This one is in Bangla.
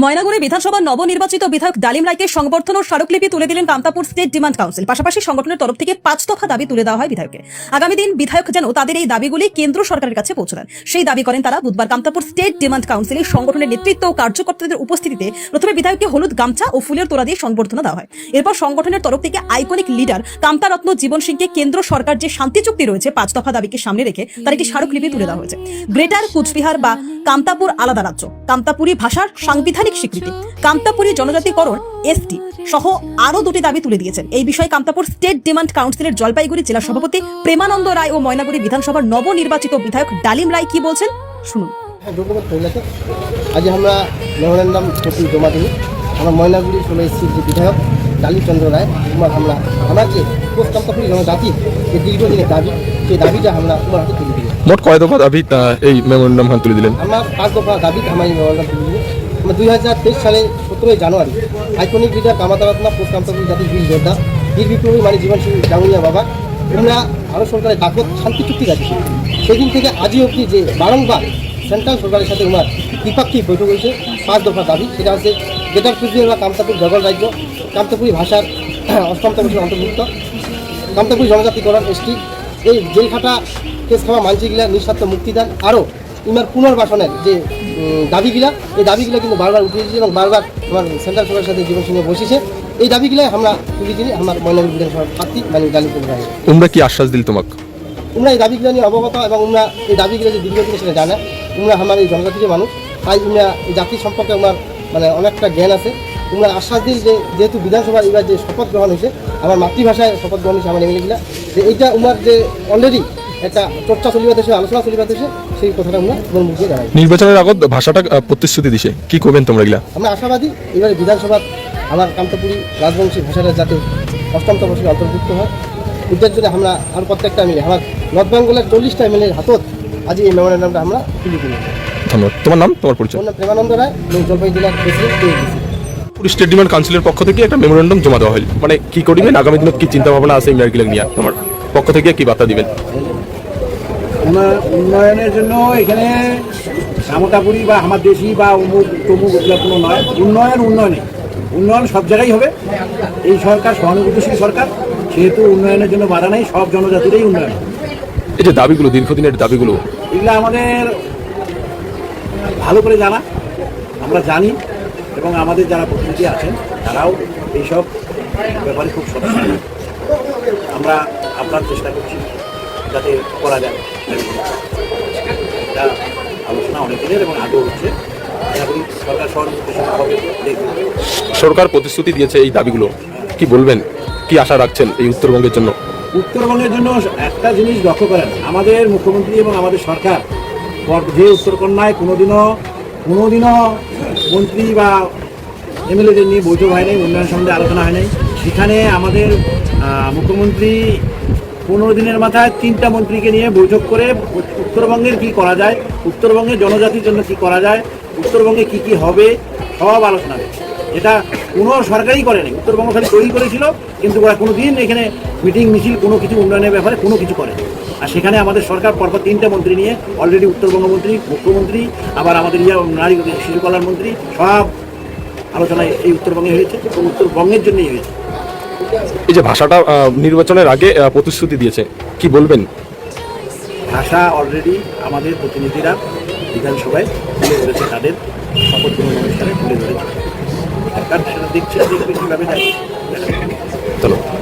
ময়নাগুড়ি বিধানসভার নবনির্বাচিত বিধায়ক ডালিম রায়কে সংবর্ধন ও স্মারকলিপি তুলে দিলেন কামতাপুর স্টেট ডিমান্ড কাউন্সিল। পাশাপাশি সংগঠনের তরফ থেকে 5 দফা দাবি তুলে দেওয়া হয় বিধায়ককে। আগামী দিন বিধায়ক যেন তাদের এই দাবিগুলি কেন্দ্র সরকারের কাছে পৌঁছে দেন, সেই দাবি করেন তারা। বুধবার কামতাপুর স্টেট ডিমান্ড কাউন্সিলের সংগঠনের নেতৃত্ব ও কার্যকর্তাদের উপস্থিতিতে প্রথমে বিধায়ককে হলুদ গামছা ও ফুলের তোড়া দিয়ে সংবর্ধনা দেওয়া হয়। এরপর সংগঠনের তরফ থেকে আইকনিক লিডার কামতারত্ন জীবন সিংকে কেন্দ্র সরকার যে শান্তি চুক্তি রয়েছে 5 দফা দাবিকে সামনে রেখে তার একটি স্মারকলিপি তুলে দেওয়া হয়েছে। গ্রেটার কুচবিহার বা কামতাপুর আলাদা রাজ্য, কামতাপুরী ভাষার সাংবিধানিক স্বীকৃতি, কামতাপুরী জনজাতিকরণ এসটি সহ আরো দুটি দাবি তুলে দিয়েছেন। এই বিষয়ে কামতাপুর স্টেট ডিমান্ড কাউন্সিলের জলপাইগুড়ি জেলা সভাপতি প্রেমানন্দ রায় ও ময়নাগুড়ি বিধানসভার নবনির্বাচিত বিধায়ক ডালিম রায় কি বলছেন শুনুন। আজ আমরা মেমোরেন্ডাম জমা দিই। আমার ময়নাগুড়ি চলে এসেছি যে বিধায়ক ডালিম চন্দ্র রায় তোমার আমরা আমার যে কামতাপুরী জনজাতির যে দীর্ঘদিনের দাবি, সেই দাবিটা আমরা তোমার হাতে তুলে দিই। মোট কয় দফা দাবি এই মেমোরেন্ডাম তুলে দিলেন? আমরা 5 দফা দাবি আমার এই মেমোরেন্ডাম তুলে দিই। আমরা 2023 সালে 17 জানুয়ারি আইকনিক লিডার কামাতারাত্না কামতাপুরী জাতির বীর যোদ্ধা বীর বিপ্লবী মানে জীবন সিং ডাঙ্গুলিয়া বাবা আমরা ভারত সরকারের ডাকত শান্তি চুক্তি রাখছি। সেদিন থেকে আজই অবধি যে বারংবার সেন্ট্রাল সরকারের সাথে ওনার দ্বিপাক্ষিক বৈঠক হয়েছে। 5 দফা দাবি, সেটা হচ্ছে গ্রেটার কুচবিহার বা কামতাপুর জগল রাজ্য, কামতাপুরী ভাষার 8ম তফসিলের অন্তর্ভুক্ত, কামতাপুরী জনজাতিকরণ এসটি, এই জেল খাটা কেস খাওয়া মানসিকগুলা নিঃস্বার্থ মুক্তিদান, আরও ইনার পুনর্বাসনের যে দাবিগুলা, এই দাবিগুলো কিন্তু বারবার উঠে দিয়েছে এবং বারবার আমার সেন্ট্রাল সরকারের সাথে জীবন সিংহে বসেছে। এই দাবিগুলাই আমরা তুলে দিই আমার ময়নাগুড়ি বিধানসভার প্রার্থী মানে ডালিম চন্দ্র রায়। তোমরা কি আশ্বাস দিল তোমাকে? তোমরা এই দাবিগুলো নিয়ে অবগত এবং তোমরা এই দাবিগুলো যে দীর্ঘদিন সেটা জানে। তোমরা আমার এই জনজাতির মানুষ, তাই তোমরা এই জাতির সম্পর্কে আমার মানে অনেকটা জ্ঞান আছে। তোমরা আশ্বাস দিল যে যেহেতু বিধানসভার এবার যে শপথ গ্রহণ হয়েছে, আমার মাতৃভাষায় শপথ গ্রহণ হয়েছে আমার এমএলএগুলা, যে এইটা উনার যে অলরেডি একটা চর্চা চলিবার দেশে আলোচনা চলিবার দেশে, সেই কথাটা আমরা মুখে জানাই। নির্বাচনের আগত ভাষাটা প্রতিশ্রুতি দিছে, কি করবেন তোমরা এগুলা? আমরা আশাবাদী এবারে বিধানসভার আমার কামতাপুরী রাজবংশী ভাষাটা যাতে 8ম তফসিলে অন্তর্ভুক্ত হয়, এটার জন্য আমরা আর প্রত্যেকটা মিলে আমার নর্থ বেঙ্গলের 40টা এমএলএর হাতত আজ এই মেমোরেন্ডামটা আমরা তুলে দিই। ধন্যবাদ। তোমার নাম, তোমার পরিচয়? আমার নাম প্রেমানন্দ রায়, জলপাইগুড়ি জেলার প্রেসিডেন্ট। স্টেট ডিমান্ড কাউন্সিলের পক্ষ থেকে একটা মেমোরেন্ডাম জমা দেওয়া হল, মানে কি করবেন আগামী দিনে, কি চিন্তা ভাবনা আছে এই মেয়েগুলো নিয়ে, তোমার পক্ষ থেকে কি বার্তা দিবেন? উন্নয়নের জন্য এখানে কামতাপুরী বা আমার দেশি বা অমুক তমুক ওগুলো কোনো নয়। উন্নয়ন সব জায়গায় হবে। এই সরকার সহানুভূতিশীল সরকার, সেহেতু উন্নয়নের জন্য বাধা নেই, সব জনজাতিরই উন্নয়ন। এই যে দাবিগুলো, দীর্ঘদিনের দাবিগুলো, এগুলো আমাদের ভালো করে জানা, আমরা জানি এবং আমাদের যারা প্রতিনিধি আছেন তারাও এইসব ব্যাপারে খুব সচেতন। আমরা আপনার চেষ্টা করছি যাতে করা যায়। এটা আলোচনা অনেক দিনের এবং আগেও হচ্ছে। সরকার সরকার প্রতিশ্রুতি দিয়েছে এই দাবিগুলো, কি বলবেন, কি আশা রাখছেন এই উত্তরবঙ্গের জন্য? উত্তরবঙ্গের জন্য একটা জিনিস লক্ষ্য করেন, আমাদের মুখ্যমন্ত্রী এবং আমাদের সরকার যে উত্তরকন্যায় কোনোদিনও মন্ত্রী বা এমএলএদের নিয়ে বৈঠক হয় নাই, উন্নয়ন সম্বন্ধে আলোচনা হয় নাই। সেখানে আমাদের মুখ্যমন্ত্রী 15 দিনের মাথায় 3টা মন্ত্রীকে নিয়ে বৈঠক করে উত্তরবঙ্গের কি করা যায়, উত্তরবঙ্গের জনজাতির জন্য কি করা যায়, উত্তরবঙ্গে কি কি হবে, সব আলোচনা হয়েছে। এটা কোনো সরকারই করেনি। উত্তরবঙ্গ খালি তৈরি করেছিল, কিন্তু ওরা কোনো দিন এখানে মিটিং মিছিল কোনো কিছু উন্নয়নের ব্যাপারে কোনো কিছু করে। আর সেখানে আমাদের সরকার পরপর 3টা মন্ত্রী নিয়ে অলরেডি উত্তরবঙ্গ মন্ত্রী, মুখ্যমন্ত্রী, আবার আমাদের নারী শিশু কল্যাণ মন্ত্রী, সব আলোচনায় এই উত্তরবঙ্গে হয়েছে এবং উত্তরবঙ্গের জন্যই হয়েছে। এই যে ভাষাটা নির্বাচনের আগে প্রতিশ্রুতি দিয়েছে, কি বলবেন? ভাষা অলরেডি আমাদের প্রতিনিধিরা বিধানসভায় তুলে ধরেছে, তাদের শপথ গ্রহণ অনুষ্ঠানে তুলে ধরেছে। সরকার সেটা দেখছে, দেখবে কীভাবে যায়। ধন্যবাদ।